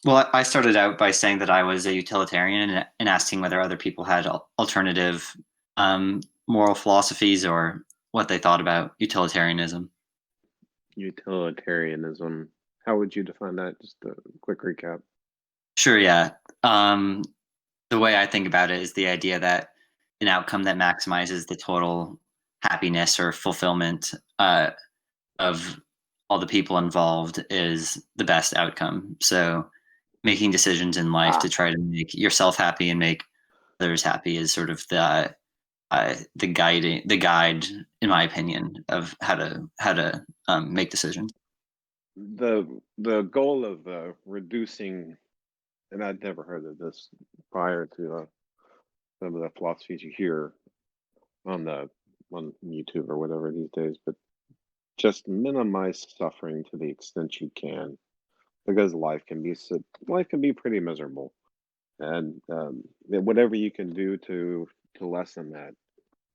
Well, I started out by saying that I was a utilitarian and asking whether other people had alternative moral philosophies or what they thought about utilitarianism. Utilitarianism. How would you define that? Just a quick recap. Sure, yeah. Um, the way I think about it is the idea that an outcome that maximizes the total happiness or fulfillment of all the people involved is the best outcome. So making decisions in life Ah, to try to make yourself happy and make others happy is sort of the guide, in my opinion, of how to make decisions. the goal of reducing, and I'd never heard of this prior to some of the philosophies you hear on the on YouTube or whatever these days, but just minimize suffering to the extent you can, because life can be pretty miserable, and whatever you can do to lessen that.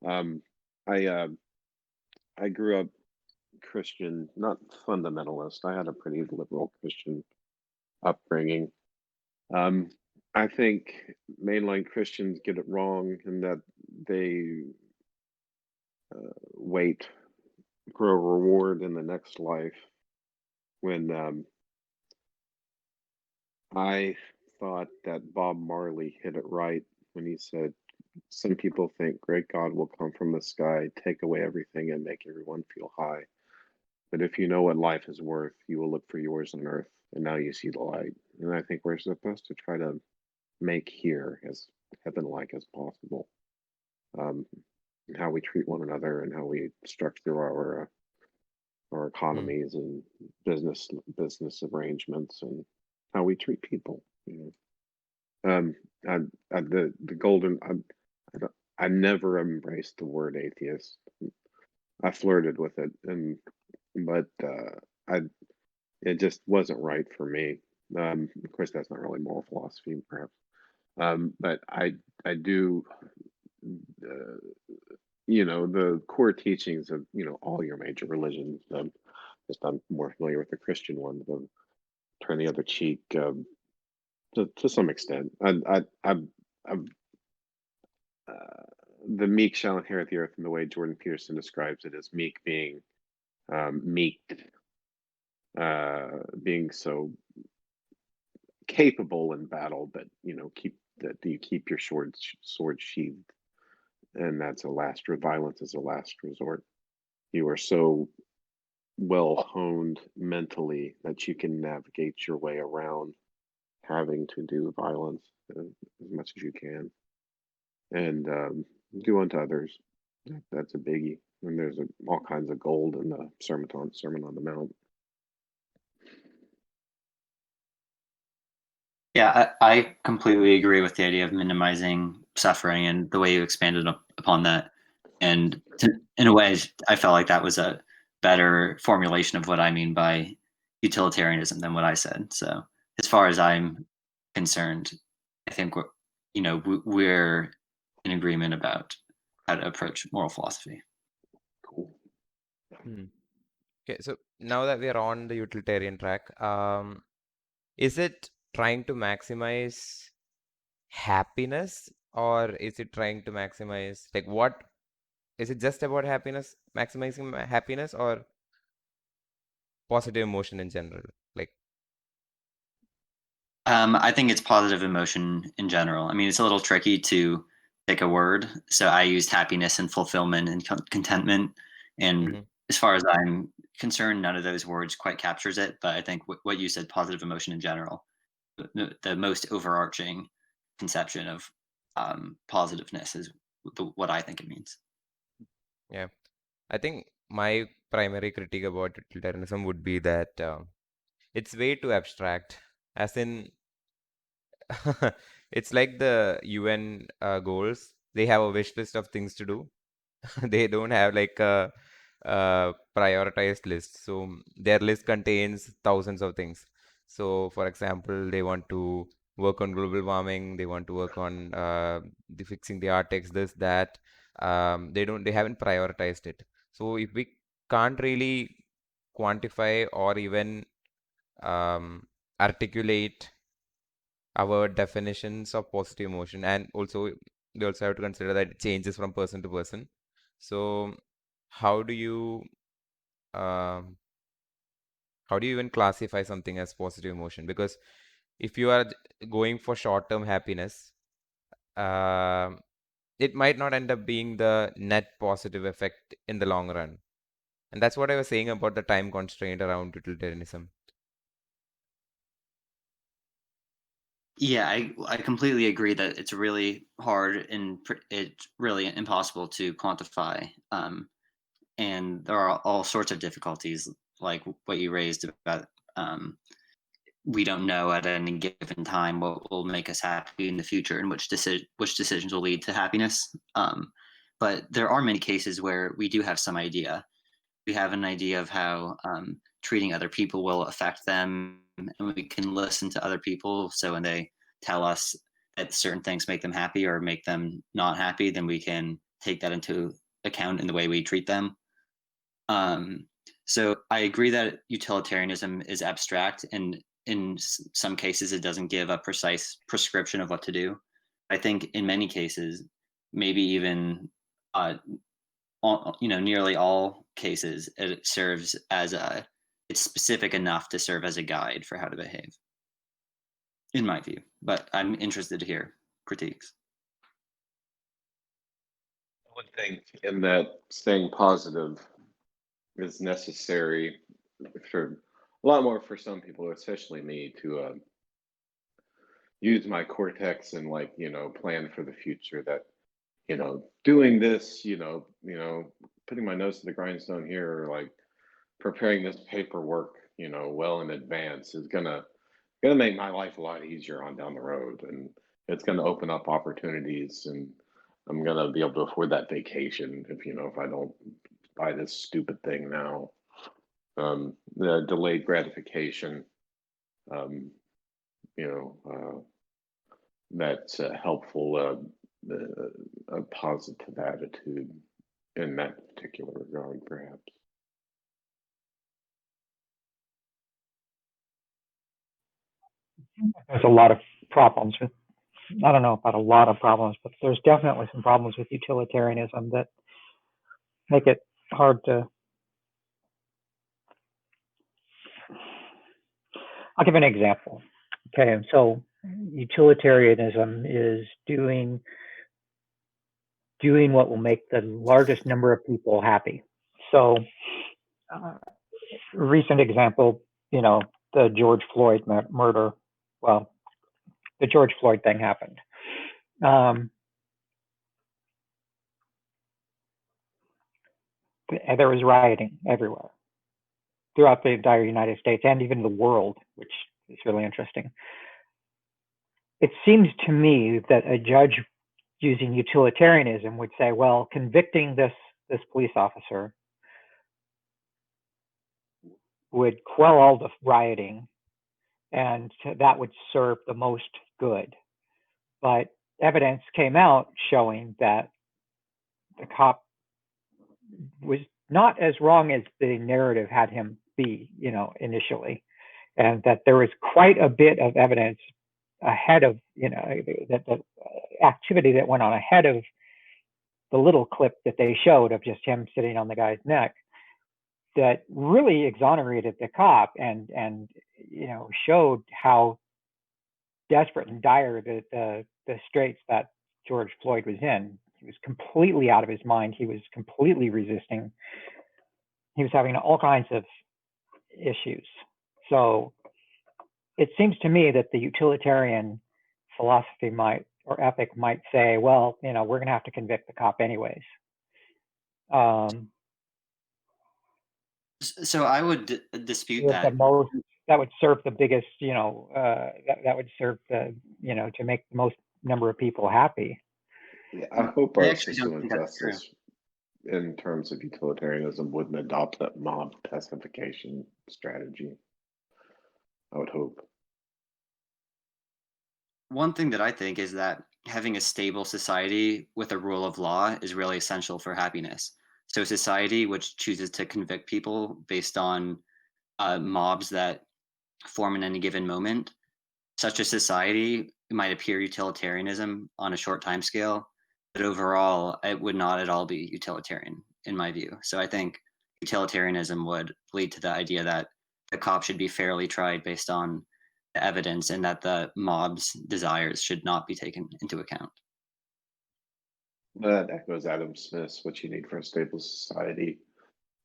Um, I uh, I grew up Christian, not fundamentalist. I had a pretty liberal Christian upbringing. Um, I think mainline Christians get it wrong in that they wait for a reward in the next life. When I thought that Bob Marley hit it right when he said, "Some people think great God will come from the sky, take away everything, and make everyone feel high. But if you know what life is worth, you will look for yours on earth, and now you see the light." And I think we're supposed to try to make here as heaven-like as possible. Um, and how we treat one another and how we structure our Hmm. economies and business arrangements and how we treat people. Um, I, the golden. I never embraced the word atheist. I flirted with it, and but I it just wasn't right for me. Of course, that's not really moral philosophy, perhaps. But I do, uh, the core teachings of all your major religions. Just I'm more familiar with the Christian one, the turn the other cheek, to some extent. I uh, the meek shall inherit the earth, and the way Jordan Peterson describes it as meek being meek, being so capable in battle, but keep that you keep your sword sheathed, and that's a last. Violence is a last resort. You are so well honed mentally that you can navigate your way around having to do violence as much as you can, and do unto others. That's a biggie. And there's all kinds of gold in the Sermon on the Mount. Yeah, I completely agree with the idea of minimizing suffering and the way you expanded upon that. And in a way, I felt like that was a better formulation of what I mean by utilitarianism than what I said. So, as far as I'm concerned, I think we're in agreement about how to approach moral philosophy. Cool. Hmm. Okay, so now that we are on the utilitarian track, is it trying to maximize happiness, or is it trying to maximize, like, what is it just about happiness, maximizing happiness, or positive emotion in general? Like, I think it's positive emotion in general. I mean, it's a little tricky to pick a word. So I used happiness and fulfillment and contentment. And mhm. as far as I'm concerned, none of those words quite captures it. But I think what you said, positive emotion in general, the most overarching conception of positiveness is what I think it means. Yeah, I think my primary critique about utilitarianism would be that it's way too abstract. As in, it's like the UN goals. They have a wish list of things to do. They don't have like a prioritized list. So their list contains thousands of things. So, for example, they want to work on global warming. They want to work on fixing the Arctic, this, that. They haven't prioritized it. So if we can't really quantify or even um, articulate our definitions of positive emotion, and also we also have to consider that it changes from person to person. So how do you um, how do you even classify something as positive emotion? Because if you are going for short-term happiness, um, it might not end up being the net positive effect in the long run. And that's what I was saying about the time constraint around utilitarianism. Yeah, I completely agree that it's really hard and it's really impossible to quantify. And there are all sorts of difficulties, like what you raised about um, we don't know at any given time what will make us happy in the future and which decisions will lead to happiness. But there are many cases where we do have some idea. We have an idea of how treating other people will affect them, and we can listen to other people. So when they tell us that certain things make them happy or make them not happy, then we can take that into account in the way we treat them. Um, so I agree that utilitarianism is abstract, and in some cases, it doesn't give a precise prescription of what to do. I think in many cases, maybe even nearly all cases, it serves as a it's specific enough to serve as a guide for how to behave, in my view. But I'm interested to hear critiques. I would think in that staying positive is necessary for a lot more for some people, especially me, to use my cortex and like plan for the future. That doing this, putting my nose to the grindstone here, or like preparing this paperwork, well in advance is gonna make my life a lot easier on down the road, and it's gonna open up opportunities, and I'm gonna be able to afford that vacation if I don't buy this stupid thing now. The delayed gratification, um, you know, that's a helpful, a positive attitude in that particular regard, perhaps. There's a lot of problems with, I don't know about a lot of problems, but there's definitely some problems with utilitarianism that make it hard to. I'll give an example. Okay, and so utilitarianism is doing what will make the largest number of people happy. So, recent example, the George Floyd murder. Well, the George Floyd thing happened. There was rioting everywhere throughout the entire United States and even the world, which is really interesting. It seems to me that a judge using utilitarianism would say, well, convicting this police officer would quell all the rioting, and that would serve the most good. But evidence came out showing that the cop was not as wrong as the narrative had him be, initially, and that there was quite a bit of evidence ahead of, that the activity that went on ahead of the little clip that they showed of just him sitting on the guy's neck that really exonerated the cop and showed how desperate and dire the straits that George Floyd was in. He was completely out of his mind. He was completely resisting. He was having all kinds of issues. So it seems to me that the utilitarian philosophy or ethic might say, well, we're going to have to convict the cop anyways. So I would dispute that. That would serve the biggest, that would serve the, to make the most number of people happy. Yeah, I hope I our actually system don't of think that's true. justice, in terms of utilitarianism, wouldn't adopt that mob pacification strategy. I would hope. One thing that I think is that having a stable society with a rule of law is really essential for happiness. So, a society which chooses to convict people based on mobs that form in any given moment such a society might appear utilitarianism on a short time scale, but overall, it would not at all be utilitarian in my view. So I think utilitarianism would lead to the idea that the cop should be fairly tried based on the evidence and that the mob's desires should not be taken into account. That echoes Adam Smith's "What You Need for a Stable Society."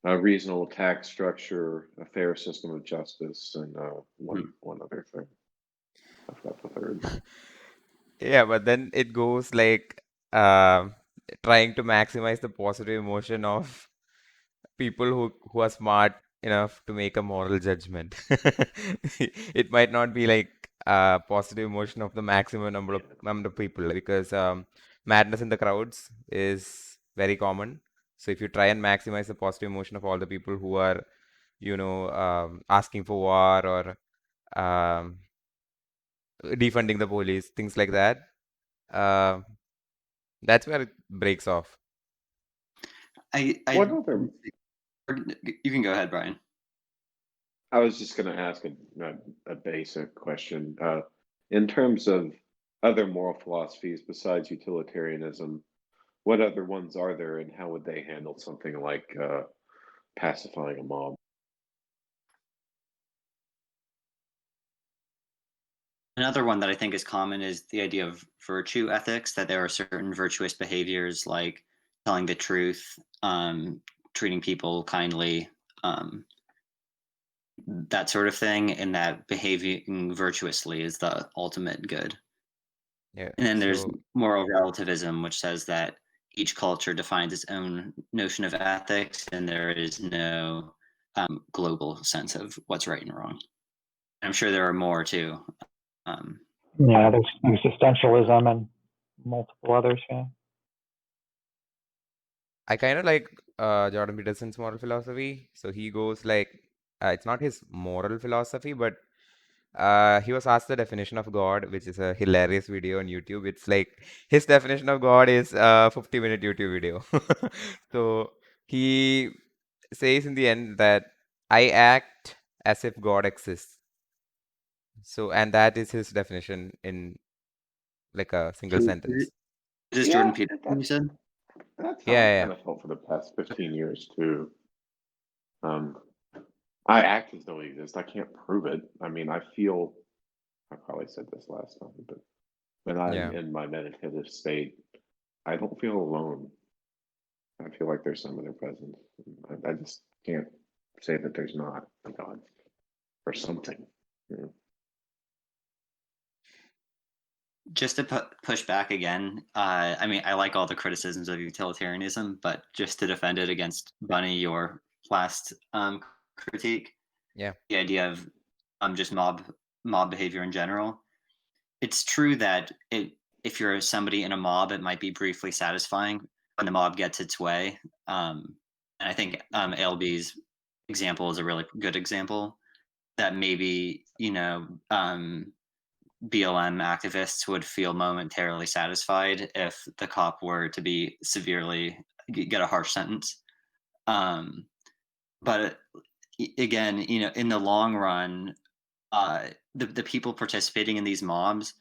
A reasonable tax structure, a fair system of justice, and one other thing. I forgot the third. Yeah, but then it goes like trying to maximize the positive emotion of people who are smart enough to make a moral judgment. It might not be like positive emotion of the maximum number of people because madness in the crowds is very common. So if you try and maximize the positive emotion of all the people who are, asking for war or um, defunding the police, things like that, uh, that's where it breaks off. What other? You can go ahead, Brian. I was just going to ask a basic question. In terms of other moral philosophies besides utilitarianism, what other ones are there, and how would they handle something like pacifying a mob? Another one that I think is common is the idea of virtue ethics, that there are certain virtuous behaviors like telling the truth, treating people kindly, that sort of thing, and that behaving virtuously is the ultimate good. Yeah. And then there's So moral relativism, which says that each culture defines its own notion of ethics, and there is no global sense of what's right and wrong. I'm sure there are more too. Yeah, there's existentialism and multiple others. Yeah. I kind of like Jordan Peterson's moral philosophy. So he goes like, it's not his moral philosophy, but he was asked the definition of God, which is a hilarious video on YouTube. It's like his definition of God is a 50-minute YouTube video. So he says in the end that I act as if God exists. So, and that is his definition in like a single sentence. Is this Yeah, Jordan Peterson, you said? that's how Yeah, I yeah, kind of felt for the past 15 years too. I act as though he exists. I can't prove it. I mean, I probably said this last time, but when I'm yeah. in my meditative state, I don't feel alone. I feel like there's some other presence. I just can't say that there's not a God or something. You know? Just to push back again, I mean, I like all the criticisms of utilitarianism, but just to defend it against Bunny, your last critique, Yeah. the idea of just mob behavior in general. It's true that if you're somebody in a mob, it might be briefly satisfying when the mob gets its way. And I think ALB's example is a really good example that maybe BLM activists would feel momentarily satisfied if the cop were to be severely get a harsh sentence. But again, in the long run, the people participating in these mobs,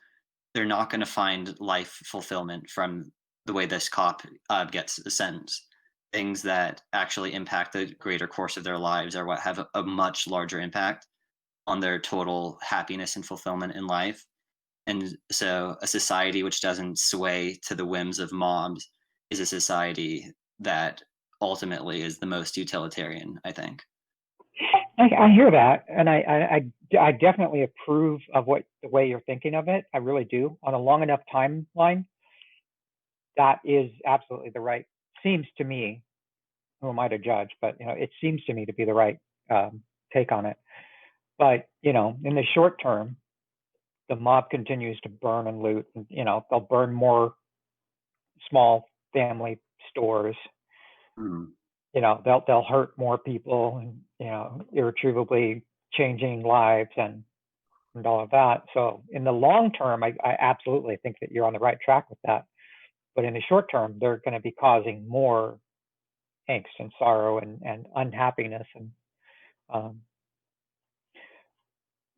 they're not going to find life fulfillment from the way this cop gets a sentence. Things that actually impact the greater course of their lives are what have a much larger impact on their total happiness and fulfillment in life. And so a society which doesn't sway to the whims of mobs is a society that ultimately is the most utilitarian, I think. I hear that, and I definitely approve of the way you're thinking of it. I really do. On a long enough timeline, that is absolutely the right. Seems to me, who am I to judge? But it seems to me to be the right take on it. But in the short term, the mob continues to burn and loot. And, they'll burn more small family stores. Mm. They'll hurt more people, and irretrievably changing lives and all of that. So in the long term, I absolutely think that you're on the right track with that. But in the short term, they're going to be causing more angst and sorrow and unhappiness. And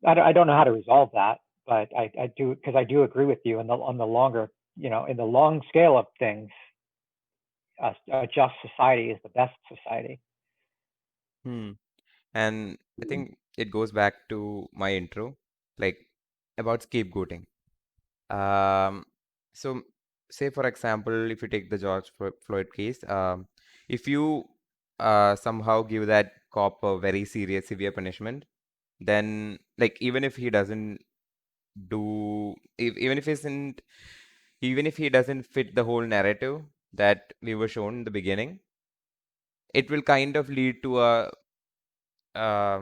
I don't know how to resolve that, but I do, because I do agree with you on the longer, in the long scale of things, a just society is the best society. Hmm. And I think it goes back to my intro, like about scapegoating. Um, so say for example, if you take the Floyd case, if you somehow give that cop a very serious, severe punishment, then like even if he doesn't do, even if he isn't, even if he doesn't fit the whole narrative that we were shown in the beginning, it will kind of lead to a uh,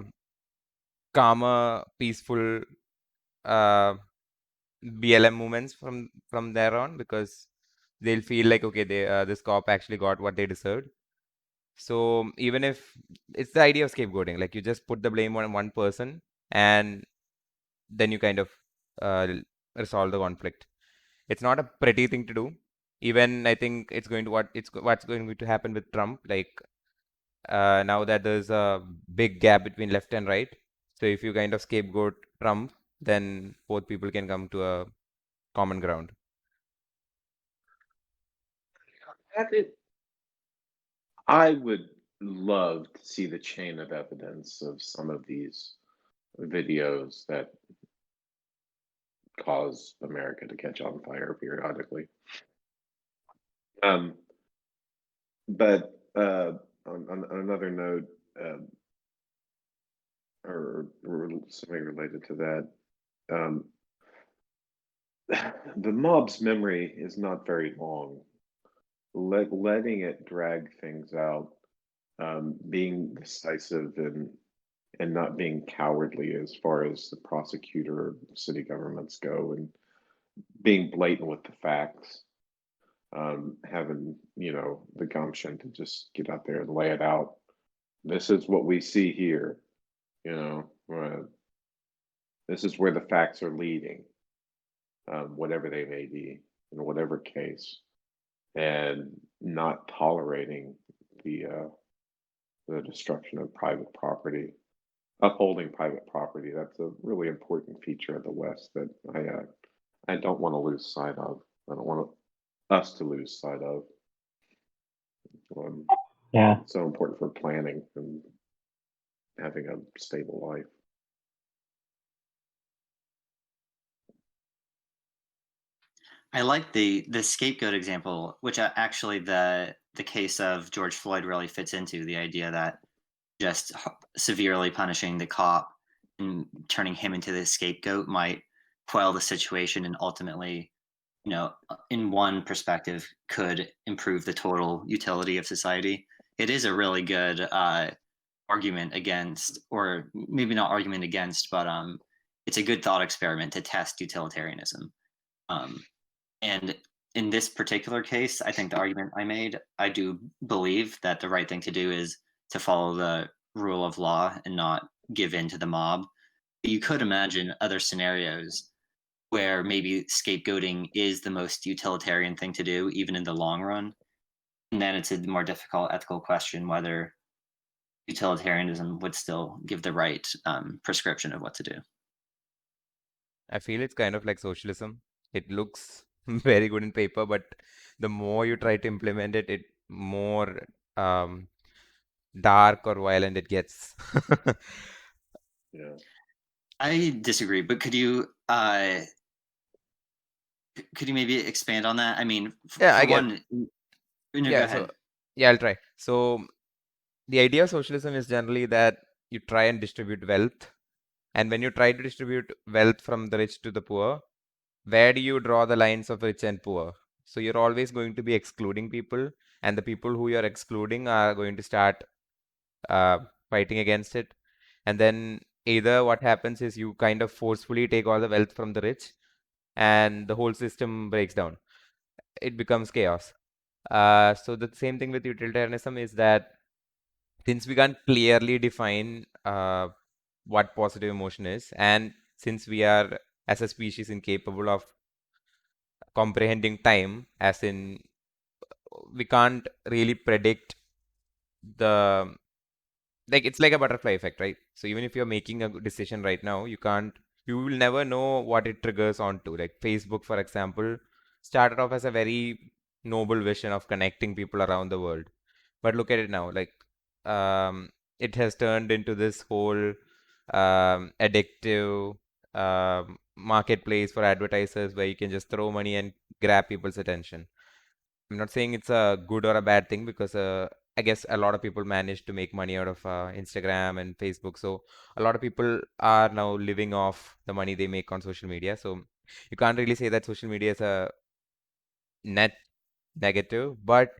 calmer, peaceful uh, BLM movements from there on, because they'll feel like okay, this cop actually got what they deserved. So even if it's the idea of scapegoating, like you just put the blame on one person and then you kind of uh, resolve the conflict. It's not a pretty thing to do. Even I think what's going to happen with Trump. Like now that there's a big gap between left and right, so if you kind of scapegoat Trump, then both people can come to a common ground. I would love to see the chain of evidence of some of these videos that cause America to catch on fire periodically. But on another note, or something related to that, um, the mob's memory is not very long. Letting it drag things out, being decisive and not being cowardly as far as the prosecutor or city governments go, and being blatant with the facts, having the gumption to just get out there and lay it out. This is what we see here. You know, this is where the facts are leading, whatever they may be, in whatever case, and not tolerating the destruction of private property, upholding private property. That's a really important feature of the West that I don't want to lose sight of. I don't want us to lose sight of. Yeah. It's so important for planning and having a stable life. I like the scapegoat example, which actually the case of George Floyd really fits into the idea that just severely punishing the cop and turning him into the scapegoat might quell the situation and ultimately, in one perspective, could improve the total utility of society. It is a really good argument against, or maybe not argument against, but it's a good thought experiment to test utilitarianism. Um, and in this particular case, I think the argument I made, I do believe that the right thing to do is to follow the rule of law and not give in to the mob. But you could imagine other scenarios where maybe scapegoating is the most utilitarian thing to do, even in the long run. And then it's a more difficult ethical question whether utilitarianism would still give the right prescription of what to do. I feel it's kind of like socialism. It looks very good in paper, but the more you try to implement it, it more um, dark or violent it gets. Yeah. I disagree, but could you maybe expand on that? I mean, Yeah, for I get. one, no, go Yeah, so ahead. yeah, I'll try. So the idea of socialism is generally that you try and distribute wealth, and when you try to distribute wealth from the rich to the poor, where do you draw the lines of rich and poor? So you're always going to be excluding people, and the people who you're excluding are going to start uh, fighting against it. And then either what happens is you kind of forcefully take all the wealth from the rich, and the whole system breaks down. It becomes chaos. So the same thing with utilitarianism is that since we can't clearly define what positive emotion is, and since we are as a species incapable of comprehending time, as in we can't really predict the, like it's like a butterfly effect, right? So even if you're making a decision right now, you can't you will never know what it triggers onto. Like Facebook, for example, started off as a very noble vision of connecting people around the world. But look at it now, like um, it has turned into this whole addictive marketplace for advertisers where you can just throw money and grab people's attention. I'm not saying it's a good or a bad thing because I guess a lot of people manage to make money out of Instagram and Facebook. So a lot of people are now living off the money they make on social media. So you can't really say that social media is a net negative. But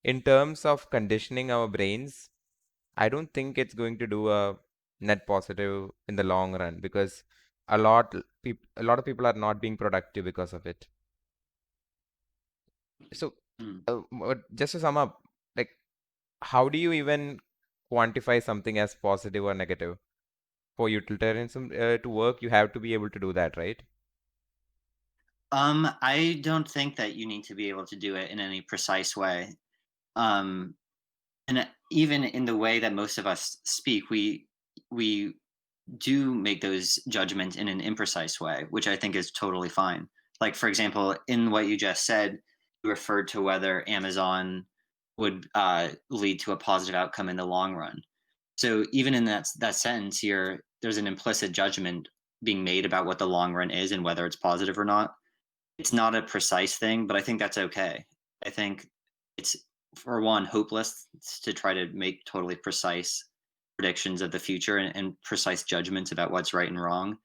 in terms of conditioning our brains, I don't think it's going to do a net positive in the long run because a lot of people are not being productive because of it. So, Mm. just to sum up, like, how do you even quantify something as positive or negative? For utilitarianism to work, you have to be able to do that, right? I don't think that you need to be able to do it in any precise way. Um, and even in the way that most of us speak, we do make those judgments in an imprecise way, which I think is totally fine. Like, for example, in what you just said, you referred to whether Amazon would lead to a positive outcome in the long run. So even in that sentence here, there's an implicit judgment being made about what the long run is and whether it's positive or not. It's not a precise thing, but I think that's okay. I think it's, for one, hopeless to try to make totally precise predictions of the future and precise judgments about what's right and wrong.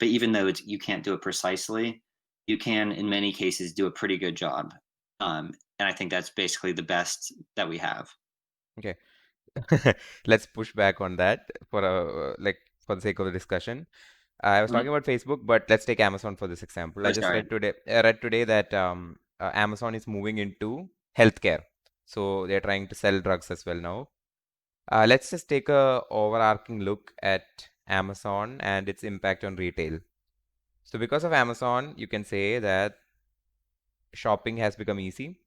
But even though you can't do it precisely, you can, in many cases, do a pretty good job. And I think that's basically the best that we have. Okay. Let's push back on that for the sake of the discussion. I was talking Mhm. about Facebook, but let's take Amazon for this example. Oh, sorry. I read today that Amazon is moving into healthcare. So they're trying to sell drugs as well now. Let's just take a overarching look at Amazon and its impact on retail. So because of Amazon, you can say that shopping has become easy.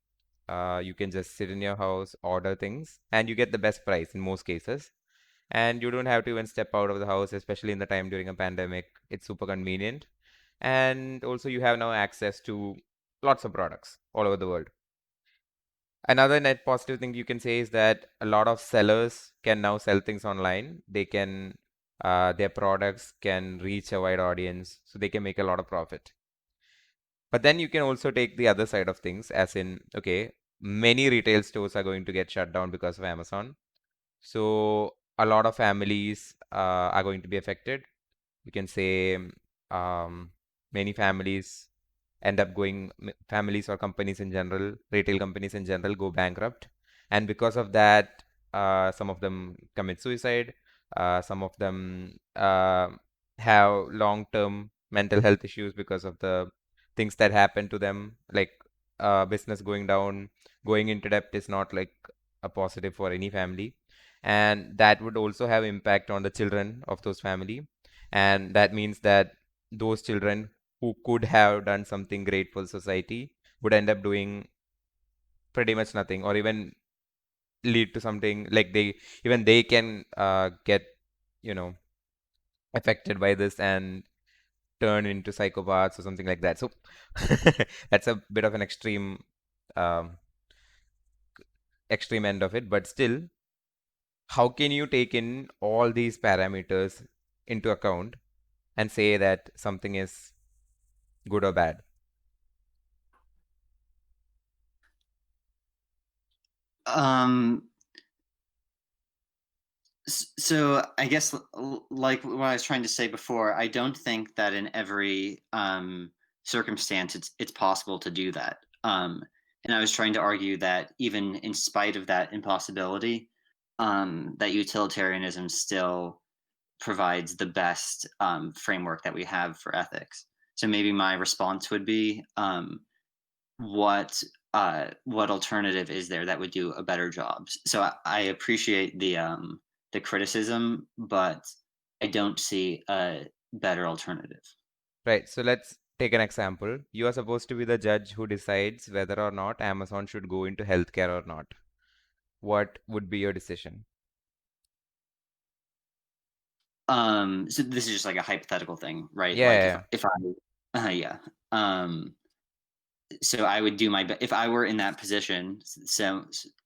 You can just sit in your house, order things, and you get the best price in most cases. And you don't have to even step out of the house, especially in the time during a pandemic. It's super convenient. And also, you have now access to lots of products all over the world. Another net positive thing you can say is that a lot of sellers can now sell things online. Their products can reach a wide audience, so they can make a lot of profit. But then you can also take the other side of things, as in, okay, many retail stores are going to get shut down because of Amazon. So a lot of families are going to be affected. You can say um, many families or companies in general, retail companies in general, go bankrupt. And because of that, some of them commit suicide. Some of them have long-term mental health issues because of the things that happen to them, like business going down, going into debt is not like a positive for any family. And that would also have impact on the children of those family. And that means that those children who could have done something great for society would end up doing pretty much nothing, or even lead to something like they can get, you know, affected by this and turn into psychopaths or something like that. So that's a bit of an um, extreme end of it, but still, how can you take in all these parameters into account and say that something is good or bad? Um, so I guess like what I was trying to say before, I don't think that in every circumstance it's possible to do that. And I was trying to argue that even in spite of that impossibility, that utilitarianism still provides the best framework that we have for ethics. So maybe my response would be, what alternative is there that would do a better job? So I appreciate the criticism, but I don't see a better alternative. Right. So let's take an example. You are supposed to be the judge who decides whether or not Amazon should go into healthcare or not. What would be your decision? So this is just like a hypothetical thing, right? Yeah, Like yeah, if I, yeah. So I would do my best if I were in that position,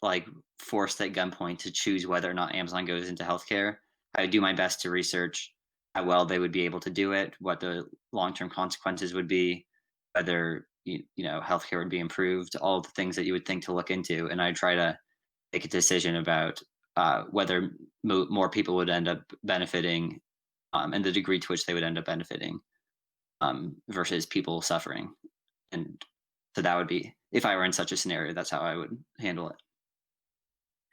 like forced at gunpoint to choose whether or not Amazon goes into healthcare. I would do my best to research how well they would be able to do it, what the long-term consequences would be, whether healthcare would be improved, all the things that you would think to look into, and I'd try to make a decision about whether more people would end up benefiting, and the degree to which they would end up benefiting, versus people suffering. And so that would be, if I were in such a scenario, that's how I would handle it.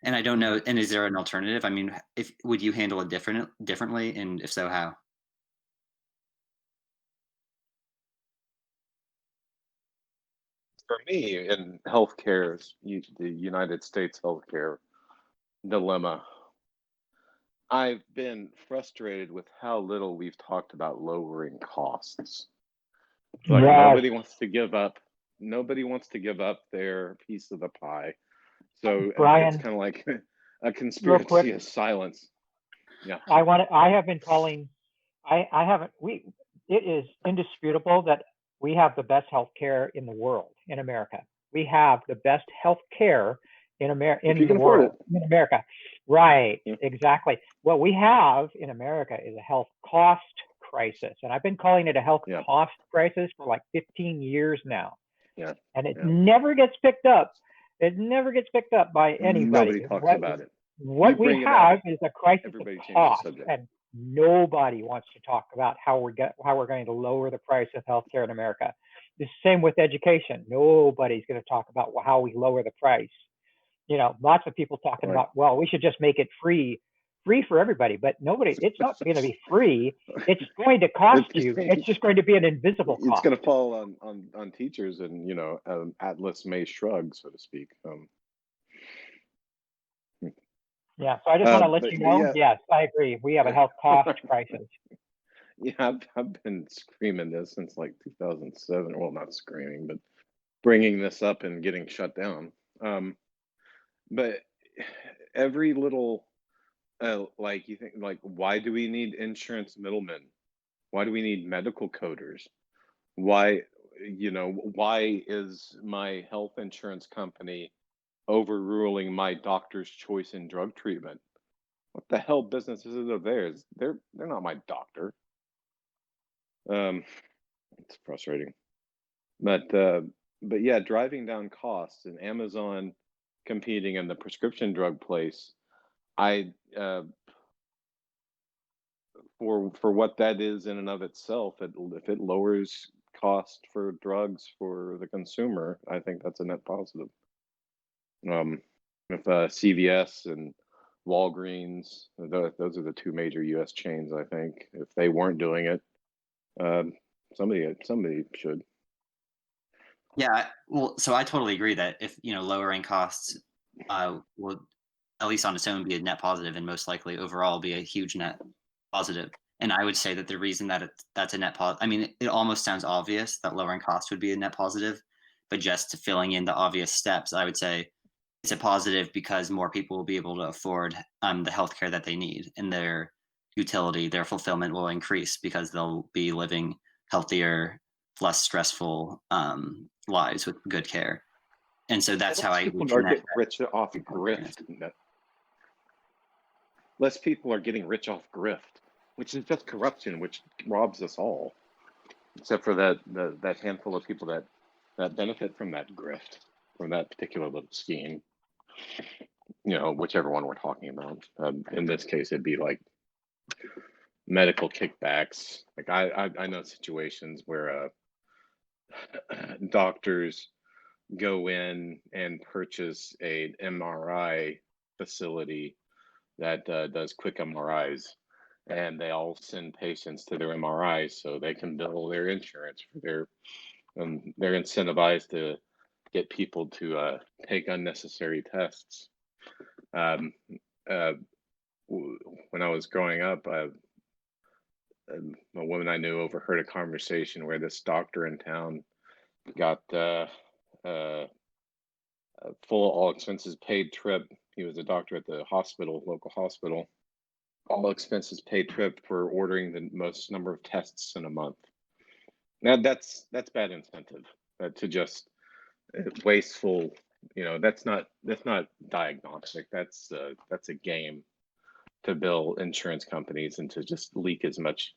And I don't know. And is there an alternative? I mean, if would you handle it differently, and if so, how? For me, in healthcare, the United States healthcare dilemma, I've been frustrated with how little we've talked about lowering costs. Like Yes, nobody wants to give up. Nobody wants to give up their piece of the pie. So it's Brian, kind of like a real conspiracy quick, of silence. Yeah. I have been calling, I haven't, it is indisputable that we have the best health care in the world, in America. We have the best health care in America, If you in the can afford world, in America. Right, Yeah. exactly. What we have in America is a health cost crisis. And I've been calling it a health Yeah. cost crisis for like 15 years now. Yeah. And it Yeah. never gets picked up. It never gets picked up by anybody. Nobody talks about it. What You we bring it up, have is a crisis of everybody changes the cost, subject. and nobody wants to talk about how we're going to lower the price of healthcare in America. The same with education. Nobody's going to talk about how we lower the price. Lots of people talking Right. about, well, we should just make it free for everybody, but nobody. It's not going to be free. It's going to cost you. It's just going to be an invisible It's cost. going to fall on teachers, and Atlas may shrug, so to speak. Yeah, so I just want to let but you know, yeah, yes, I agree. We have a health cost crisis. yeah, I've been screaming this since like 2007. Well, not screaming, but bringing this up and getting shut down. But every little, like you think, like, why do we need insurance middlemen? Why do we need medical coders? Why, why is my health insurance company overruling my doctor's choice in drug treatment? What the hell business is it of theirs? They're not my doctor. It's frustrating. But yeah, driving down costs and Amazon competing in the prescription drug place, I for what that is in and of itself, if it lowers cost for drugs for the consumer, I think that's a net positive. If CVS and Walgreens, those are the two major U.S. chains, I think. If they weren't doing it, somebody should. Yeah. Well, so I totally agree that if lowering costs will, at least on its own, be a net positive, and most likely overall be a huge net positive. And I would say that the reason that that's a net positive, I mean, it almost sounds obvious that lowering costs would be a net positive, but just filling in the obvious steps, I would say it's a positive because more people will be able to afford the healthcare that they need, and their utility, their fulfillment will increase because they'll be living healthier, less stressful lives with good care. And so that's how I would People are connect getting rich off grift. Less people are getting rich off grift, which is just corruption, which robs us all, except for that handful of people that benefit from that grift, from that particular little scheme. Whichever one we're talking about. In this case, it'd be like medical kickbacks. Like I know situations where doctors go in and purchase an MRI facility that does quick MRIs, and they all send patients to their MRIs so they can bill their insurance for their. They're incentivized to get people to take unnecessary tests. Um, uh, when I was growing up, a woman I knew overheard a conversation where this doctor in town got a full all expenses paid trip. He was a doctor at the hospital, local hospital, all expenses paid trip for ordering the most number of tests in a month. Now that's bad incentive to just wasteful. That's not diagnostic. That's a game to bill insurance companies and to just leak as much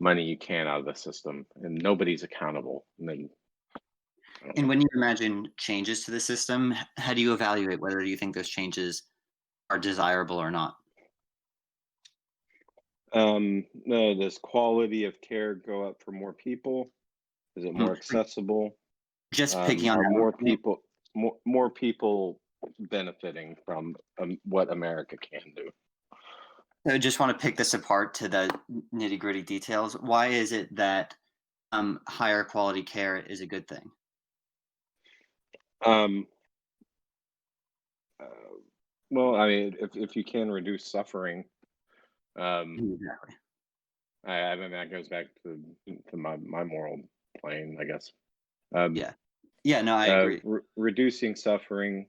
money you can out of the system, and nobody's accountable. And then, And when you imagine changes to the system, how do you evaluate whether you think those changes are desirable or not? no, does quality of care go up for more people? Is it more accessible? Just picking on Are that more people benefiting from what America can do? I just want to pick this apart to the nitty gritty details. Why is it that higher quality care is a good thing? Um, well, I mean, if you can reduce suffering, Exactly. I mean that goes back to my moral plane, I guess. Yeah. Yeah. No, I agree. Reducing suffering.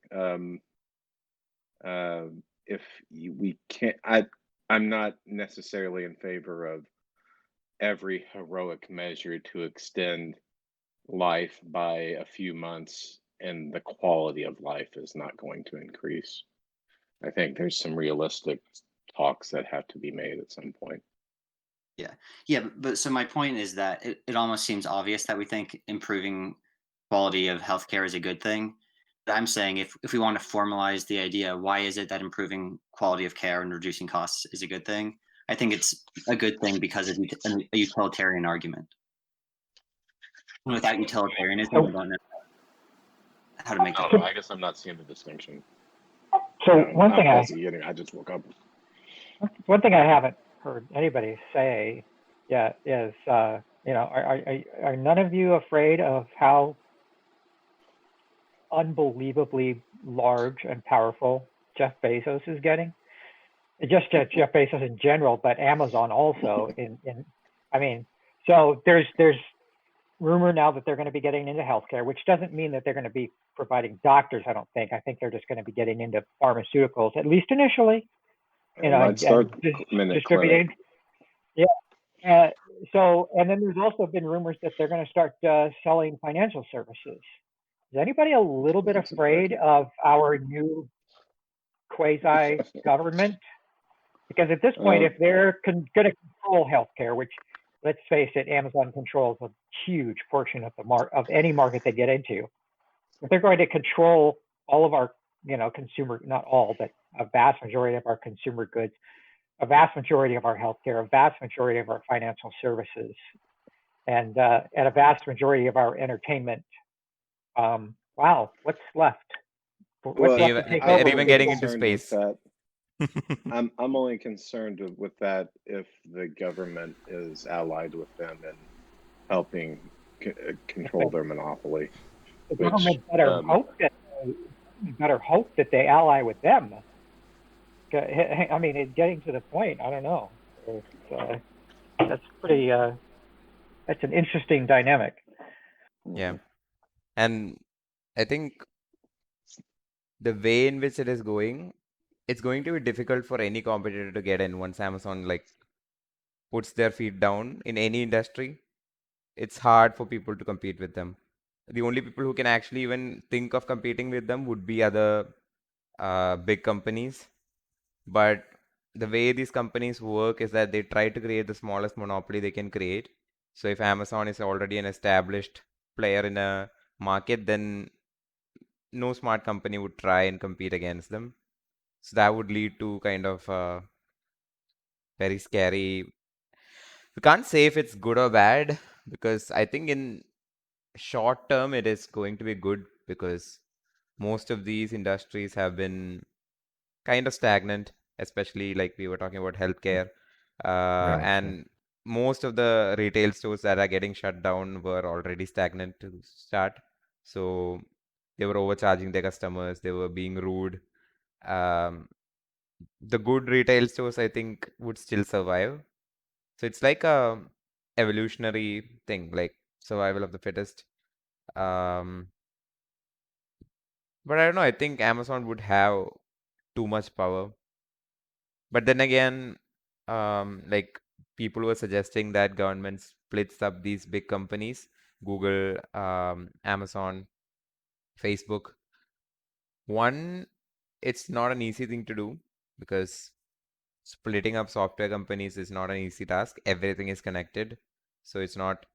If we can't, I'm not necessarily in favor of every heroic measure to extend life by a few months, and the quality of life is not going to increase. I think there's some realistic talks that have to be made at some point. Yeah. But so my point is that it almost seems obvious that we think improving quality of healthcare is a good thing. But I'm saying if we want to formalize the idea, why is it that improving quality of care and reducing costs is a good thing? I think it's a good thing because of a utilitarian argument. And without utilitarianism, I don't know how to make I that. don't know. I guess I'm not seeing the distinction. So I'm fuzzy. I just woke up. one thing I haven't heard anybody say yet is, are none of you afraid of how unbelievably large and powerful Jeff Bezos is getting? Just Jeff Bezos in general, but Amazon also. So there's rumor now that they're going to be getting into healthcare, which doesn't mean that they're going to be providing doctors. I don't think. I think they're just going to be getting into pharmaceuticals, at least initially. I'd start distributing. Yeah. So, and then there's also been rumors that they're going to start selling financial services. Is anybody a little bit afraid of our new quasi government? Because at this point, if they're going to control healthcare, which, let's face it, Amazon controls a huge portion of of any market they get into. If they're going to control all of our, consumer, not all, but a vast majority of our consumer goods, a vast majority of our healthcare, a vast majority of our financial services, and a vast majority of our entertainment. Wow, what's left? What's left to take over? Even getting into space. I'm only concerned with that if the government is allied with them and helping control their monopoly. The government better hope that they ally with them. I mean, it's getting to the point. I don't know. That's pretty. That's an interesting dynamic. Yeah, and I think the way in which it is going, it's going to be difficult for any competitor to get in once Amazon puts their feet down in any industry. It's hard for people to compete with them. The only people who can actually even think of competing with them would be other big companies. But the way these companies work is that they try to create the smallest monopoly they can create. So if Amazon is already an established player in a market, then no smart company would try and compete against them. So that would lead to kind of very scary. We can't say if it's good or bad because I think in short term it is going to be good because most of these industries have been kind of stagnant, especially like we were talking about healthcare. And most of the retail stores that are getting shut down were already stagnant to start. So they were overcharging their customers, they were being rude. The good retail stores, I think, would still survive. So it's like a evolutionary thing, like survival of the fittest. Um, but I don't know, I think Amazon would have too much power. But then again, like people were suggesting that government splits up these big companies, Google, Amazon, Facebook. One, it's not an easy thing to do because splitting up software companies is not an easy task. Everything is connected, so it's not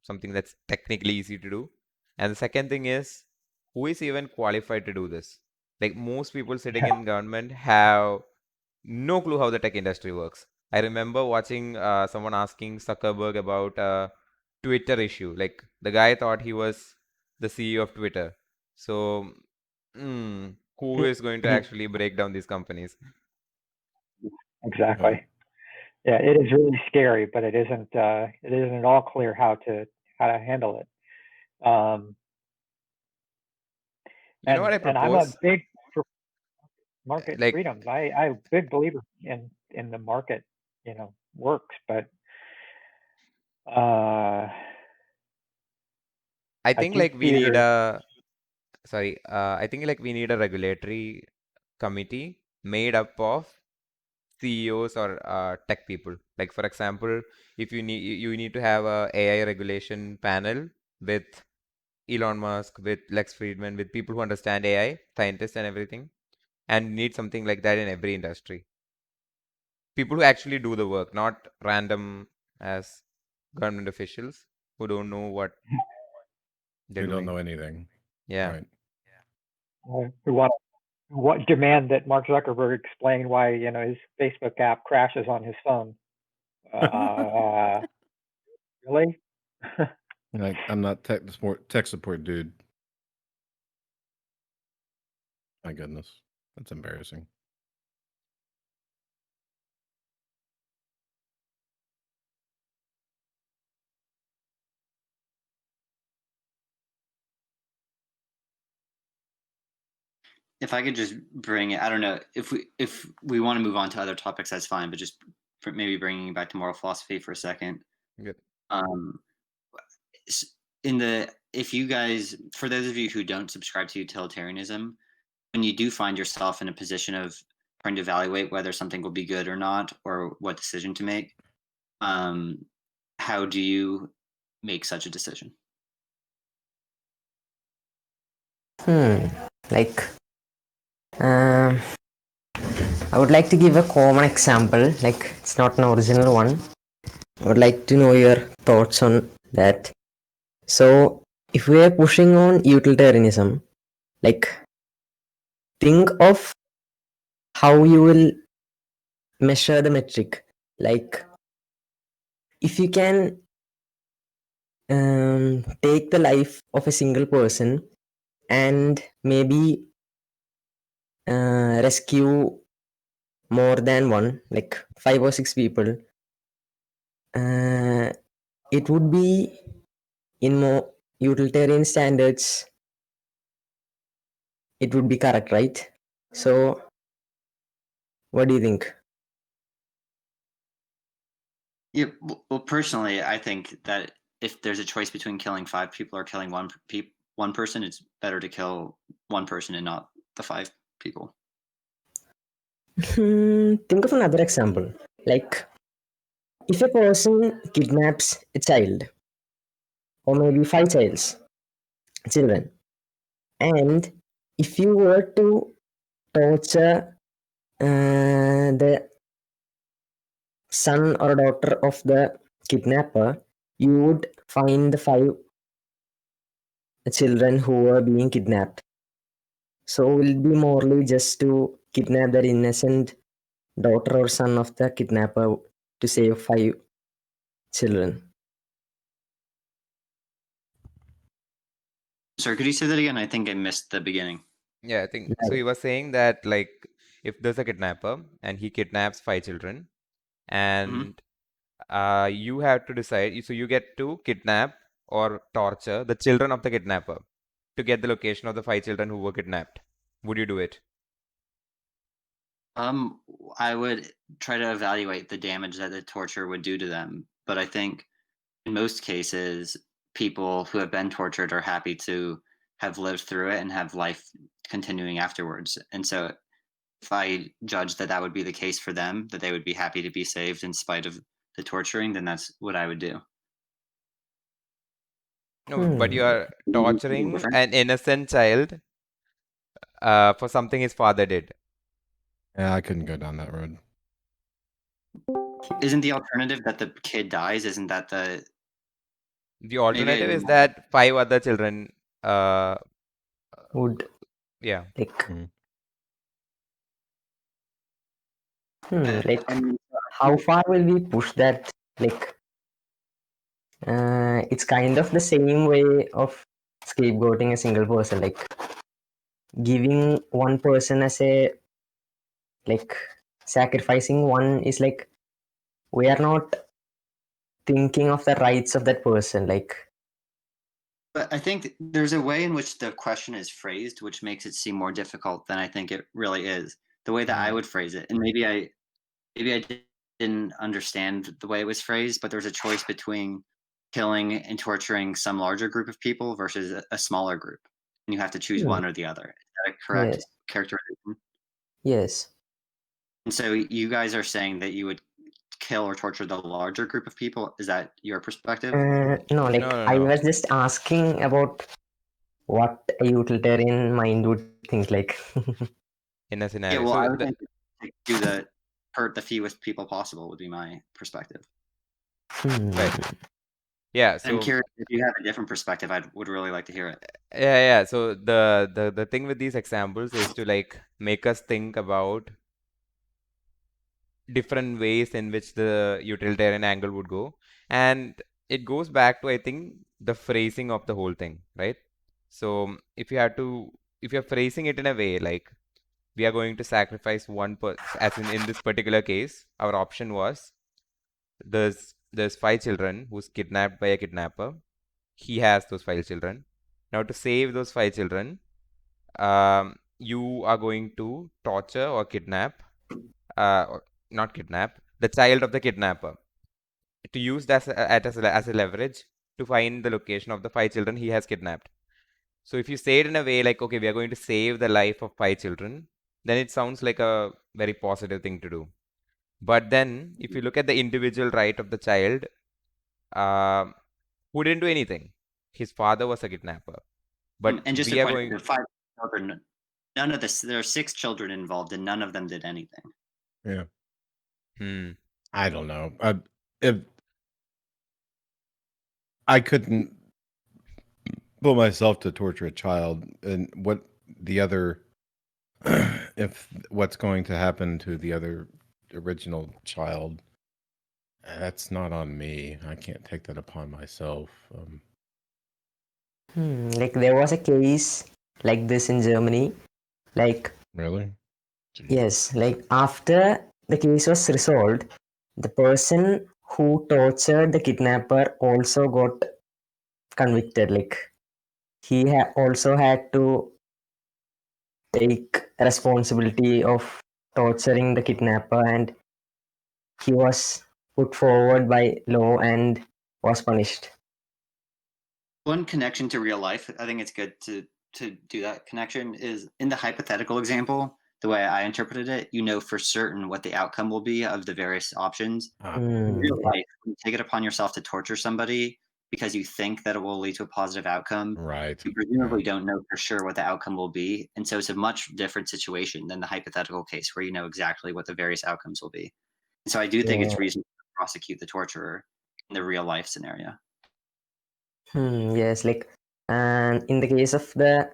something that's technically easy to do. And the second thing is, who is even qualified to do this? Like most people sitting Yeah, in government have no clue how the tech industry works. I remember watching someone asking Zuckerberg about a Twitter issue. Like the guy thought he was the CEO of Twitter. So, who is going to actually break down these companies? exactly. Yeah, it is really scary, but it isn't at all clear how to handle it. You know what I And I'm a propose? big for market Like, freedom. I'm a big believer in the market, works, but uh, I I think do like we need fear. a sorry, I think like we need a regulatory committee made up of CEOs or tech people. Like for example, if you need to have a AI regulation panel with Elon Musk, with Lex Friedman, with people who understand AI, scientists and everything, and need something like that in every industry. People who actually do the work, not random as government officials who don't know what they're We don't doing. know anything. Yeah. Right. We want demand that Mark Zuckerberg explain why his Facebook app crashes on his phone. Really? Like, I'm not tech support dude. My goodness. That's embarrassing. If I could just bring it, I don't know if we want to move on to other topics, that's fine. But just maybe bringing it back to moral philosophy for a second. Good. Um, in the if you guys, for those of you who don't subscribe to utilitarianism, when you do find yourself in a position of trying to evaluate whether something will be good or not, or what decision to make, how do you make such a decision? Like, um, I would like to give a common example, like it's not an original one. I would like to know your thoughts on that. So, if we are pushing on utilitarianism, like, think of how you will measure the metric. Like, if you can take the life of a single person and maybe rescue more than one, like 5 or 6 people, it would be in more utilitarian standards, it would be correct, right? So, what do you think? Yeah, well, personally, I think that if there's a choice between killing 5 people or killing one person, it's better to kill one person and not the 5 people. Think of another example. Like, if a person kidnaps a child, or maybe 5 children, and if you were to torture the son or daughter of the kidnapper, you would find the 5 children who were being kidnapped. So, will it be morally just to kidnap that innocent daughter or son of the kidnapper to save 5 children? Sorry, could you say that again? I think I missed the beginning. Yeah, I think so. Right. He was saying that like if there's a kidnapper and he kidnaps 5 children, Hmm. and you have to decide. So you get to kidnap or torture the children of the kidnapper to get the location of the 5 children who were kidnapped. Would you do it? I would try to evaluate the damage that the torture would do to them, but I think in most cases, people who have been tortured are happy to have lived through it and have life continuing afterwards. And so if I judged that that would be the case for them, that they would be happy to be saved in spite of the torturing, then that's what I would do. No, but you are Something torturing different. an innocent child for something his father did. Yeah, I couldn't go down that road. Isn't the alternative that the kid dies? Isn't that the The alternative maybe is that 5 other children, Would yeah. like Mm. like I mean, how far will we push that? Like it's kind of the same way of scapegoating a single person, like giving one person as a like sacrificing one is like we are not thinking of the rights of that person. Like but I think there's a way in which the question is phrased, which makes it seem more difficult than I think it really is. The way that I would phrase it, and maybe I didn't understand the way it was phrased, but there's a choice between killing and torturing some larger group of people versus a smaller group, and you have to choose one or the other. Is that a correct yes, characterization? yes. And so you guys are saying that you would kill or torture the larger group of people. Is that your perspective? No, like No, no, I no. was just asking about what a utilitarian mind would think. Like In a Yeah, scenario. well, So I would think to do the hurt the fewest people possible would be my perspective. right. Yeah, And I'm so curious if you have a different perspective. I would really like to hear it. yeah. So the thing with these examples is to like make us think about different ways in which the utilitarian angle would go. And it goes back to, I think, the phrasing of the whole thing, right? So if you're phrasing it in a way like we are going to sacrifice one person, as in this particular case, our option was there's 5 children who's kidnapped by a kidnapper. He has those 5 children. Now to save those 5 children, you are going to torture or kidnap, or not kidnap, the child of the kidnapper to use that as a leverage to find the location of the 5 children he has kidnapped. So if you say it in a way like, okay, we are going to save the life of 5 children, then it sounds like a very positive thing to do. But then if you look at the individual right of the child, uh, who didn't do anything, his father was a kidnapper. But And just we to are point out, going, the 5 children, none of this. There are 6 children involved, and none of them did anything. Yeah. hmm, I don't know. If I couldn't put myself to torture a child, and what the other, if what's going to happen to the other original child, that's not on me. I can't take that upon myself. like there was a case like this in Germany. Like Really? Gee. yes, like after the case was resolved, the person who tortured the kidnapper also got convicted. Like he also had to take responsibility of torturing the kidnapper, and he was put forward by law and was punished. One connection to real life, I think it's good to do that connection, is in the hypothetical example, the way I interpreted it, you know for certain what the outcome will be of the various options. In real life, when you take it upon yourself to torture somebody because you think that it will lead to a positive outcome, Right. you presumably don't know for sure what the outcome will be. And so it's a much different situation than the hypothetical case where you know exactly what the various outcomes will be. And so I do think Yeah. it's reasonable to prosecute the torturer in the real life scenario. Yes, like, and in the case of the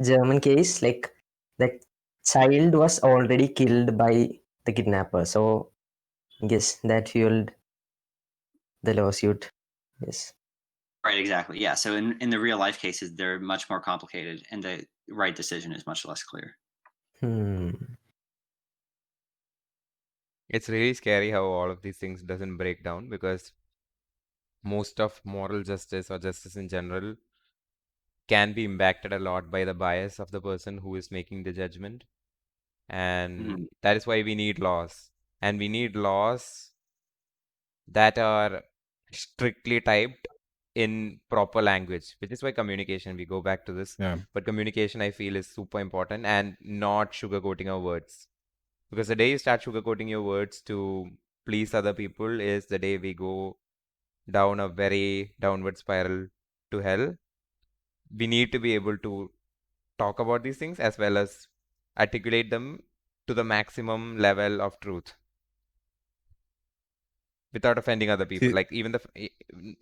German case, like the child was already killed by the kidnapper, so I guess that fueled the lawsuit. Yes. Right, exactly. Yeah. So in the real life cases, they're much more complicated and the right decision is much less clear. it's really scary how all of these things doesn't break down, because most of moral justice or justice in general can be impacted a lot by the bias of the person who is making the judgment. And that is why we need laws. And we need laws that are strictly typed in proper language, which is why communication, we go back to this. Yeah. But communication, I feel, is super important, and not sugarcoating our words. Because the day you start sugarcoating your words to please other people is the day we go down a very downward spiral to hell. We need to be able to talk about these things as well as articulate them to the maximum level of truth without offending other people. See, Like even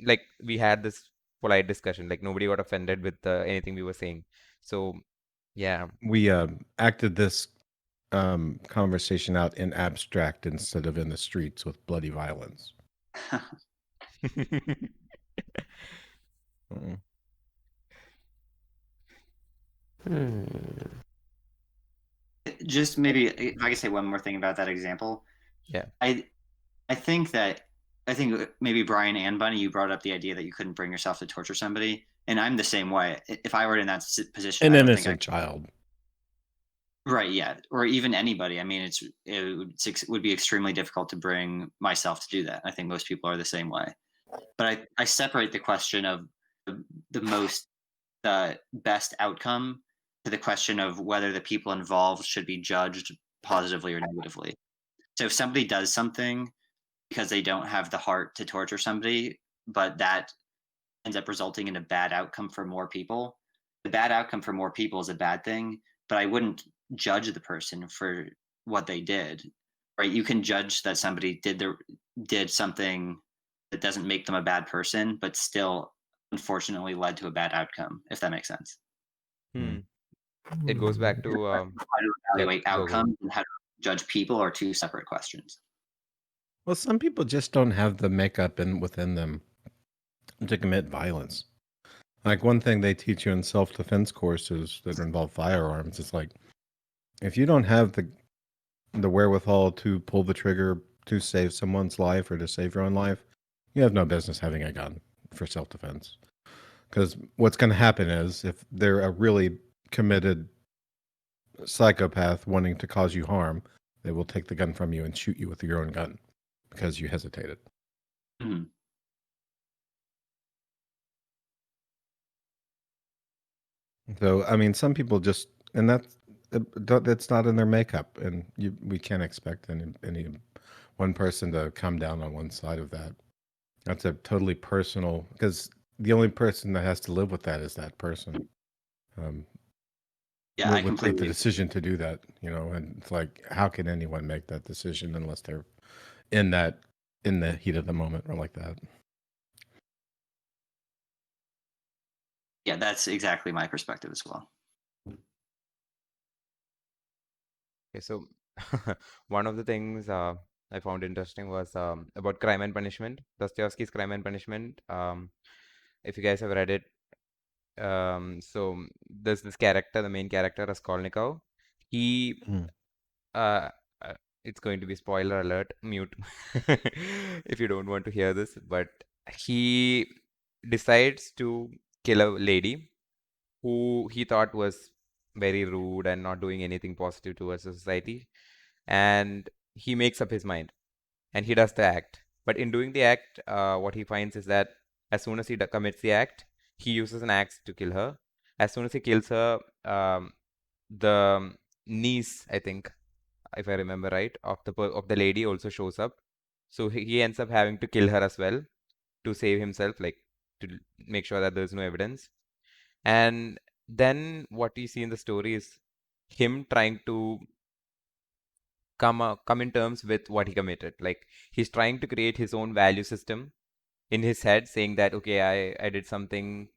like we had this polite discussion, like nobody got offended with anything we were saying. So yeah. we acted this conversation out in abstract instead of in the streets with bloody violence. Mm. Just maybe if I could say one more thing about that example. Yeah. I think maybe Brian and Bunny, you brought up the idea that you couldn't bring yourself to torture somebody, and I'm the same way. If I were in that position, An I don't think innocent child. Right, yeah, or even anybody. I mean, it would be extremely difficult to bring myself to do that. I think most people are the same way. But I separate the question of the most best outcome to the question of whether the people involved should be judged positively or negatively. So if somebody does something because they don't have the heart to torture somebody, but that ends up resulting in a bad outcome for more people, the bad outcome for more people is a bad thing, but I wouldn't judge the person for what they did. Right? You can judge that somebody did something that doesn't make them a bad person, but still unfortunately led to a bad outcome, if that makes sense. It goes back to How to evaluate go. outcomes and how to judge people are two separate questions. Well, some people just don't have the makeup within them to commit violence. Like one thing they teach you in self-defense courses that involve firearms is like, if you don't have the wherewithal to pull the trigger to save someone's life or to save your own life, you have no business having a gun for self-defense. Because what's going to happen is if they're a really committed psychopath wanting to cause you harm, they will take the gun from you and shoot you with your own gun because you hesitated. Mhm. So, I mean, some people just, and that's not in their makeup, and we can't expect any one person to come down on one side of that. That's a totally personal, because the only person that has to live with that is that person. Yeah, I with the completely decision to do that, and it's like, how can anyone make that decision unless they're in the heat of the moment or like that? Yeah, that's exactly my perspective as well. Okay, so one of the things I found interesting was about Crime and Punishment, Dostoevsky's Crime and Punishment. If you guys have read it, so there's this character, the main character, Raskolnikov. He, uh, it's going to be spoiler alert, mute if you don't want to hear this, but he decides to kill a lady who he thought was very rude and not doing anything positive towards the society. And he makes up his mind and he does the act. But in doing the act, what he finds is that as soon as he commits the act, he uses an axe to kill her. As soon as he kills her, the niece, I think, if I remember right, of the lady also shows up. So he ends up having to kill her as well to save himself, like to make sure that there's no evidence. And then what you see in the story is him trying to come in terms with what he committed. Like he's trying to create his own value system in his head, saying that okay, I did something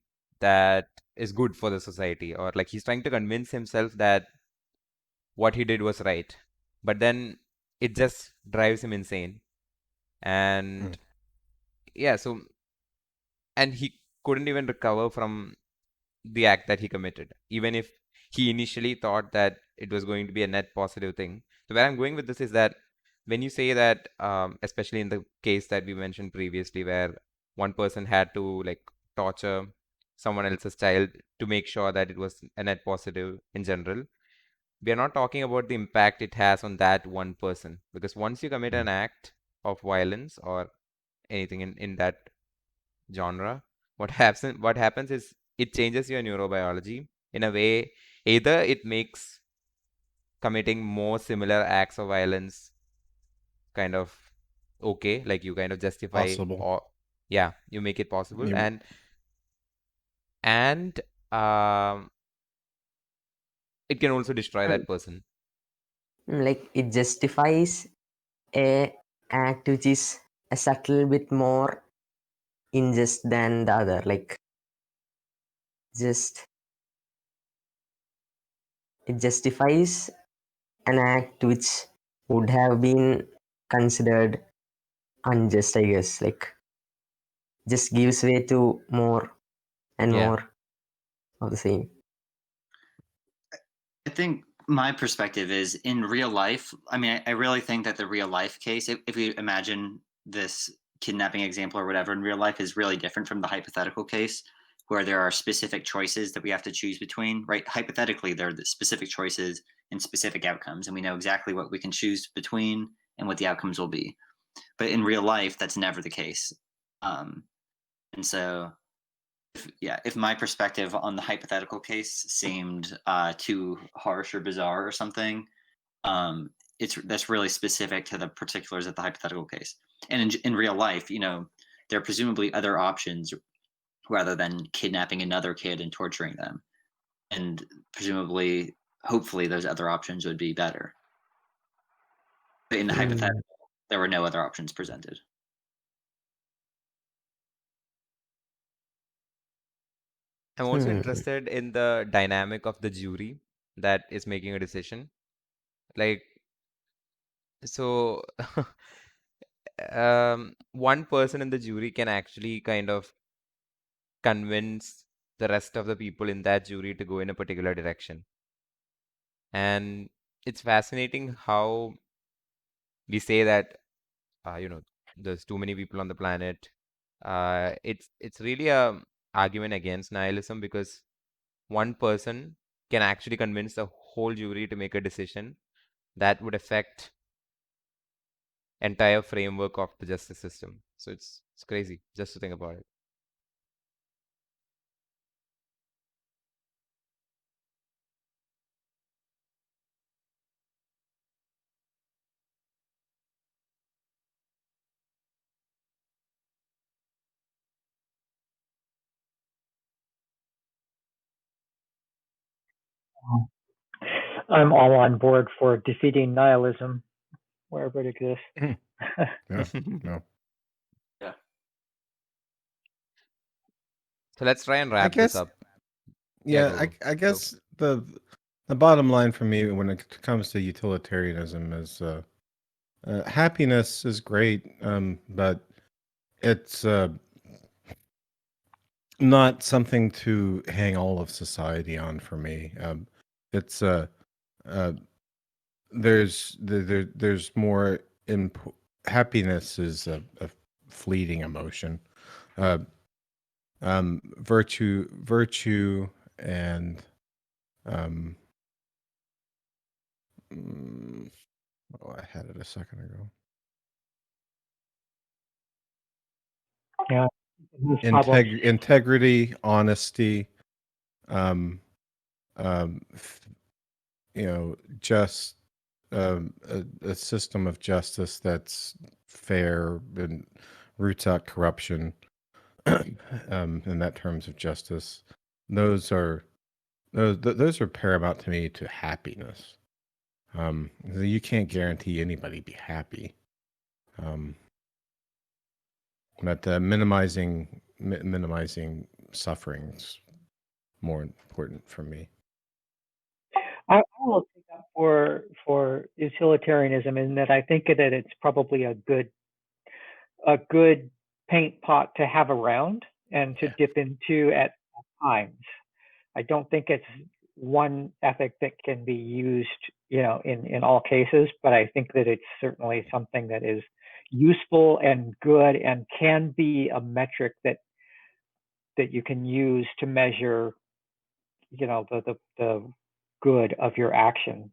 that is good for the society, or like he's trying to convince himself that what he did was right. But then it just drives him insane. And yeah, so and he couldn't even recover from the act that he committed, even if he initially thought that it was going to be a net positive thing. So where I'm going with this is that when you say that, especially in the case that we mentioned previously, where one person had to like torture someone else's child to make sure that it was a net positive in general, we are not talking about the impact it has on that one person. Because once you commit an act of violence or anything in that genre, what happens is it changes your neurobiology in a way. Either it makes committing more similar acts of violence kind of okay, like you kind of justify Possible. or yeah, you make it possible. You- And um it can also destroy that person. Like it justifies a act which is a subtle bit more unjust than the other. Like just it justifies an act which would have been considered unjust, I guess. Like just gives way to more and Yeah. more of the same. I think my perspective is in real life. I mean, I really think that the real life case, if we imagine this kidnapping example or whatever in real life, is really different from the hypothetical case where there are specific choices that we have to choose between, right? Hypothetically, there are the specific choices and specific outcomes, and we know exactly what we can choose between and what the outcomes will be. But in real life, that's never the case. And so if my perspective on the hypothetical case seemed too harsh or bizarre or something, that's really specific to the particulars of the hypothetical case. And in real life, there are presumably other options rather than kidnapping another kid and torturing them. And presumably, hopefully, those other options would be better. But in the hypothetical, there were no other options presented. I'm also interested in the dynamic of the jury that is making a decision. Like, so one person in the jury can actually kind of convince the rest of the people in that jury to go in a particular direction. And it's fascinating how we say that, there's too many people on the planet. It's really a argument against nihilism because one person can actually convince the whole jury to make a decision that would affect entire framework of the justice system. So it's crazy just to think about it. I'm all on board for defeating nihilism wherever it exists. Yeah. No. Yeah. So let's try and I wrap this guess. up. Yeah, Go. I guess the bottom line for me when it comes to utilitarianism is happiness is great, but it's not something to hang all of society on for me. It's there's more happiness is a fleeting emotion. Virtue and oh, I had it a second ago. Yeah. Problems. Integrity, honesty, just a system of justice that's fair and roots out corruption. In that terms of justice, those are paramount to me to happiness. You can't guarantee anybody be happy. But minimizing suffering's more important for me. I will take up for utilitarianism in that I think that it's probably a good paint pot to have around and to dip into at times. I don't think it's one ethic that can be used, in all cases, but I think that it's certainly something that is useful and good and can be a metric that you can use to measure, the good of your action,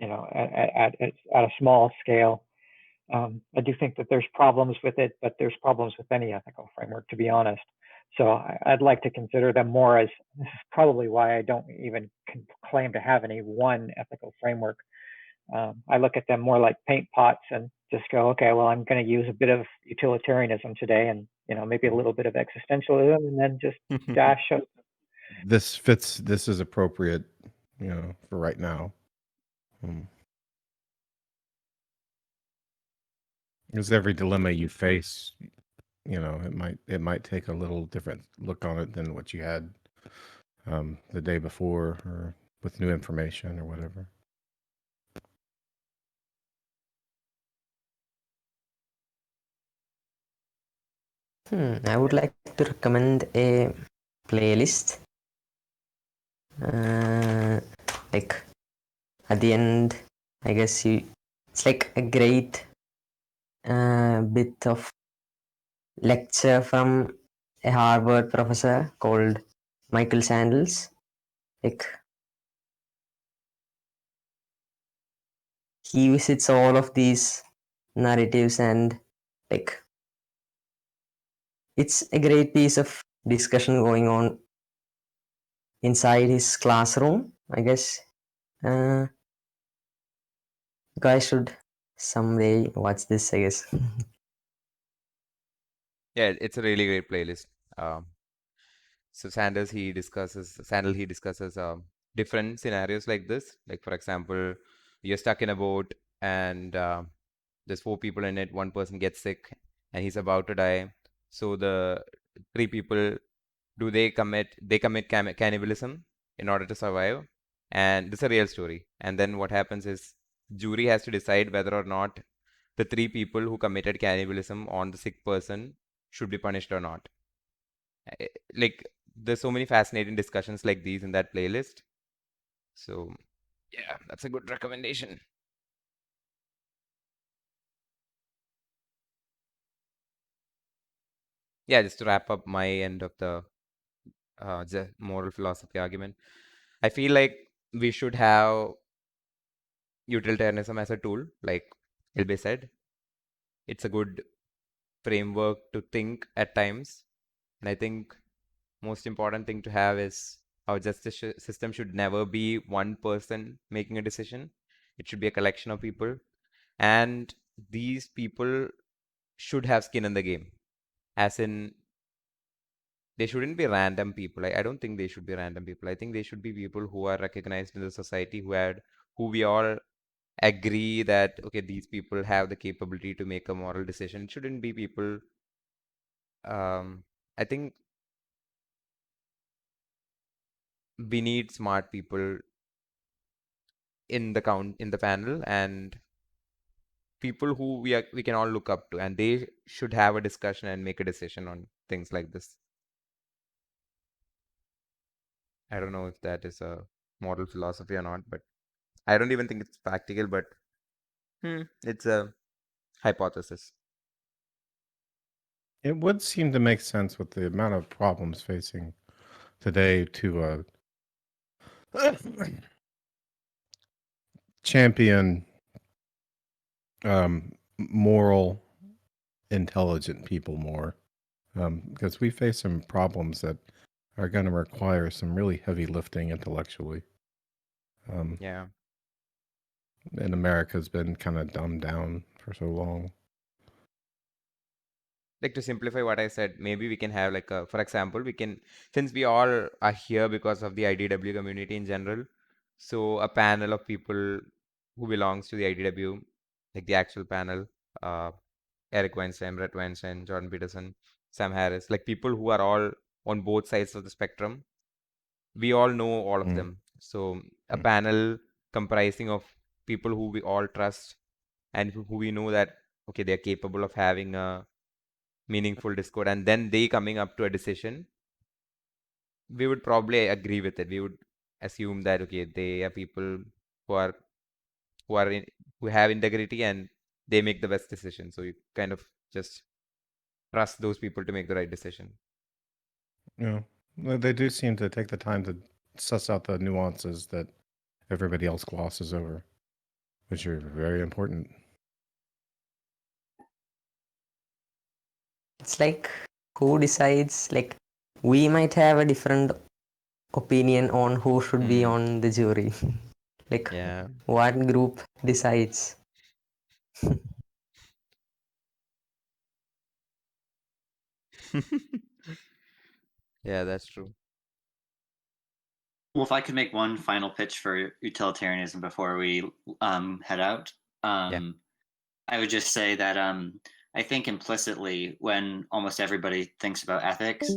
at a small scale. I do think that there's problems with it, but there's problems with any ethical framework, to be honest. So I'd like to consider them more as, this is probably why I don't even claim to have any one ethical framework, I look at them more like paint pots and just go, okay, well, I'm going to use a bit of utilitarianism today, and maybe a little bit of existentialism, and then just dash out. This fits. This is appropriate, for right now. Because every dilemma you face, it might take a little different look on it than what you had the day before, or with new information or whatever. I would like to recommend a playlist. Like at the end, I guess it's like a great bit of lecture from a Harvard professor called Michael Sandels. Like he visits all of these narratives, and like it's a great piece of discussion going on inside his classroom, I guess. You guys should someday watch this, I guess. Yeah, it's a really great playlist. Um, so Sandal he discusses different scenarios like this. Like for example, you're stuck in a boat and there's 4 people in it. One person gets sick and he's about to die. So the 3 people they commit cannibalism in order to survive, and this is a real story. And then what happens is jury has to decide whether or not the 3 people who committed cannibalism on the sick person should be punished or not. Like there's so many fascinating discussions like these in that playlist. So yeah, that's a good recommendation. Yeah, just to wrap up my end of the moral philosophy argument, I feel like we should have utilitarianism as a tool, like Ilbe said. It's a good framework to think at times. And I think most important thing to have is our justice system should never be one person making a decision. It should be a collection of people. And these people should have skin in the game. As in, they shouldn't be random people. I don't think they should be random people. I think they should be people who are recognized in the society, who we all agree that okay, these people have the capability to make a moral decision. It shouldn't be people. I think we need smart people in the panel, and people who we can all look up to, and they should have a discussion and make a decision on things like this. I don't know if that is a moral philosophy or not, but I don't even think it's practical, but it's a hypothesis. It would seem to make sense with the amount of problems facing today to champion moral, intelligent people more, because we face some problems that are going to require some really heavy lifting intellectually. Yeah. And America's been kind of dumbed down for so long. Like to simplify what I said, maybe we can have like for example, since we all are here because of the IDW community in general, so a panel of people who belongs to the IDW, like the actual panel, Eric Weinstein, Brett Weinstein, Jordan Peterson, Sam Harris, like people who are all on both sides of the spectrum. We all know all of them. So a panel comprising of people who we all trust and who we know that okay, they're capable of having a meaningful discord, and then they coming up to a decision, we would probably agree with it. We would assume that okay, they are people who are who have integrity and they make the best decision. So you kind of just trust those people to make the right decision. Yeah, well, they do seem to take the time to suss out the nuances that everybody else glosses over, which are very important. It's like who decides, like we might have a different opinion on who should be on the jury. Like, Yeah. what group decides? Yeah, that's true. Well, if I could make one final pitch for utilitarianism before we head out, Yeah. I would just say that I think implicitly, when almost everybody thinks about ethics,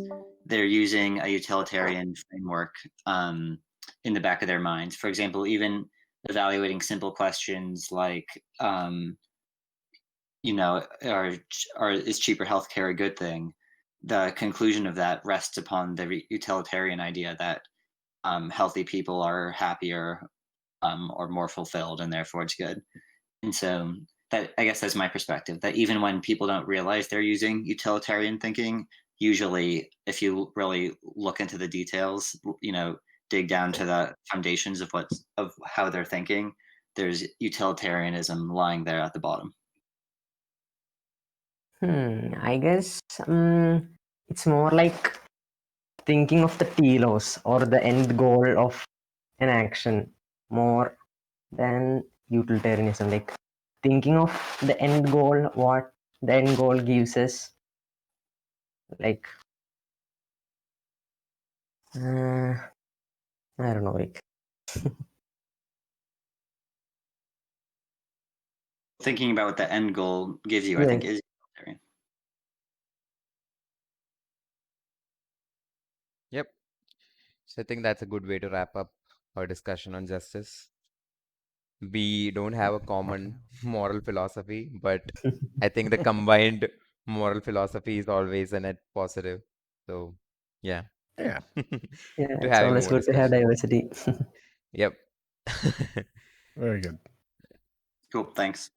they're using a utilitarian framework in the back of their minds. For example, even evaluating simple questions like, you know, is cheaper healthcare a good thing? The conclusion of that rests upon the utilitarian idea that healthy people are happier or more fulfilled, and therefore it's good. And so that, I guess, that's my perspective. That even when people don't realize they're using utilitarian thinking, usually, if you really look into the details, you know, dig down to the foundations of how they're thinking, there's utilitarianism lying there at the bottom. I guess it's more like thinking of the telos or the end goal of an action more than utilitarianism. Like thinking of the end goal, what the end goal gives us. Like, I don't know. Like, Thinking about what the end goal gives you, I think, yes. is utilitarian. Yep. So I think that's a good way to wrap up our discussion on justice. We don't have a common moral philosophy, but I think the combined moral philosophy is always a net positive. So, yeah, Yeah. Yeah, to it's having always more good to have discussion. diversity. Yep. Very good. Cool. Thanks.